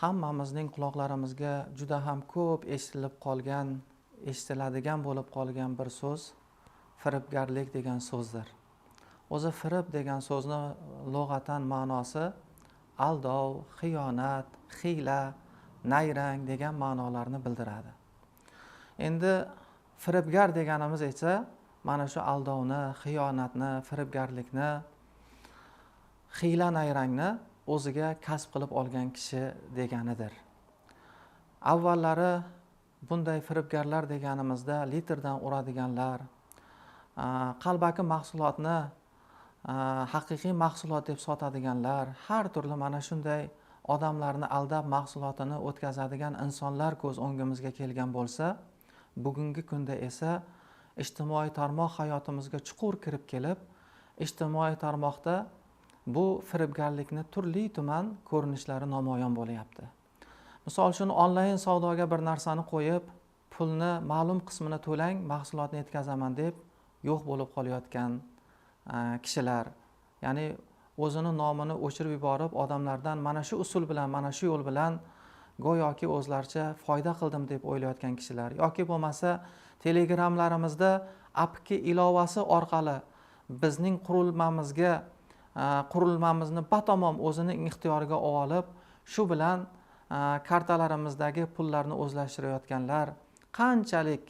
hammamizning quloqlarimizga juda ham ko'p eshitiladigan bo'lib qolgan bir so'z firibgarlik degan so'zdir. O'zi firib degan so'zni lug'atan ma'nosi aldov, xiyonat, hiyla, nayrang degan ma'nolarni bildiradi. Endi firibgar deganimiz esa mana shu aldovni, xiyonatni, firibgarlikni, hiyla nayrangni o'ziga kasb qilib olgan kishi deganidir. Avvallari bunday firibgarlar deganimizda litrdan uradiganlar, qalbaki mahsulotni haqiqiy mahsulot deb sotadiganlar, har turli mana shunday odamlarni aldab mahsulotini o'tkazadigan insonlar ko'z o'ngimizga kelgan bo'lsa, bugungi kunda esa ijtimoiy tarmoq hayotimizga chuqur kirib kelib, ijtimoiy tarmoqda bu firibgarlikni turli tuman ko'rinishlari namoyon bo'lyapti. Misol uchun onlayn savdoga bir narsani qo'yib, pulni ma'lum qismini to'lang, mahsulotni yetkazaman deb yo'q bo'lib qolayotgan kishilar, ya'ni o'zini nomini o'chirib yuborib, odamlardan mana shu usul bilan, mana shu yo'l bilan go'yoki o'zlaricha foyda qildim deb o'ylayotgan kishilar, yoki bo'lmasa telegramlarimizda APK ilovasi orqali bizning qurilmamizni batamom o'zining ixtiyoriga olib, shu bilan kartalarimizdagi pullarni o'zlashtirayotganlar qanchalik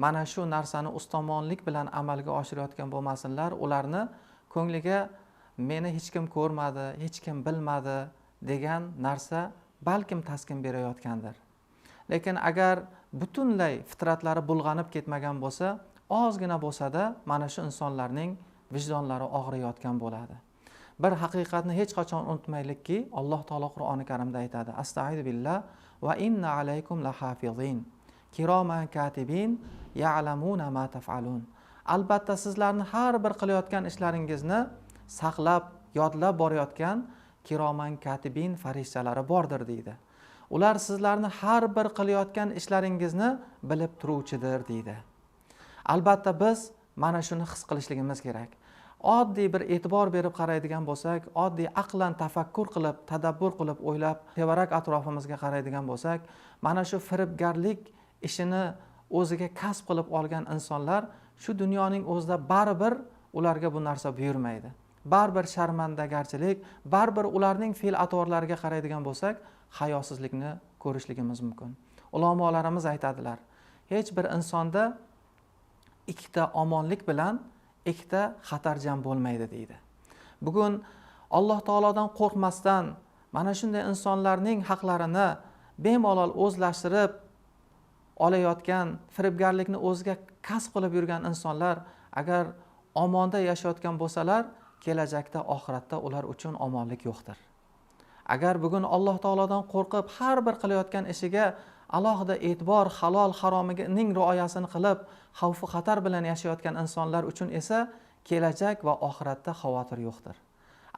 mana shu narsani ustomonlik bilan amalga oshirayotgan bo'lmasinlar, ularni ko'ngliga meni hech kim ko'rmadi, hech kim bilmadi degan narsa balkim taskin berayotgandir. Lekin agar butunlay fitratlari bulg'anib ketmagan bo'lsa, ozgina bo'lsa-da mana shu insonlarning vijdonlari og'riyotgan bo'ladi. Bir haqiqatni hech qachon unutmaylikki, Alloh taolo Qur'oni Karimda aytadi: Astaizu billah va inna alaykum lahafizin kiroman katibin ya'lamuna ma taf'alun. Albatta sizlarni har bir qilayotgan ishlaringizni saqlab, yodlab borayotgan kiroman katibin faristalari bordir deydi. Ular sizlarni har bir qilayotgan ishlaringizni bilib turuvchidir deydi. Albatta biz mana shuni his qilishligimiz kerak. Oddiy bir e'tibor berib qaraydigan bo'lsak, oddiy aqlan tafakkur qilib, tadabbur qilib, o'ylab, tevarak atrofimizga qaraydigan bo'lsak, mana shu firibgarlik ishini o'ziga kasb qilib olgan insonlar shu dunyoning o'zida baribir ularga bu narsa buyurmaydi. Baribir sharmandagarchilik, baribir ularning fe'l-atvorlariga qaraydigan bo'lsak, hayosizlikni ko'rishligimiz mumkin. Ulamolarimiz aytadilar, hech bir insonda ikkita omonlik bilan ikkita xatarjam bo'lmaydi deydi. Bugun Alloh taolodan qo'rqmasdan mana shunday insonlarning haqlarini bemalol o'zlashtirib olayotgan, firibgarlikni o'ziga kasb qilib yurgan insonlar agar omonda yashayotgan bo'lsalar, kelajakda oxiratda ular uchun omonlik yo'qdir. Agar bugun Alloh taolodan qo'rqib har bir qilayotgan ishiga alohida e'tibor, halol haromining rioyasini qilib, xavf xatar bilan yashayotgan insonlar uchun esa kelajak va oxiratda xavotir yo'qdir.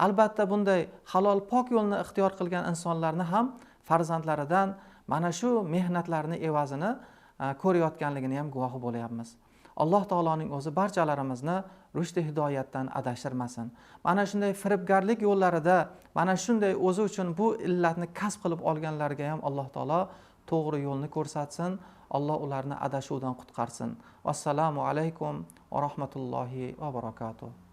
Albatta bunday halol pok yo'lni ixtiyor qilgan insonlarni ham farzandlaridan mana shu mehnatlarni evazini ko'rayotganligini ham guvohi bo'lyapmiz. Alloh taoloning o'zi barchalarimizni rushdi hidoyatdan adashtirmasin. Mana shunday firibgarlik yo'llarida, mana shunday o'zi uchun bu illatni kasb qilib olganlarga ham Alloh taolo to'g'ri yo'lni ko'rsatsin. Alloh ularni adashuvdan qutqarsin. Assalomu alaykum va rahmatullohi va barakatuh.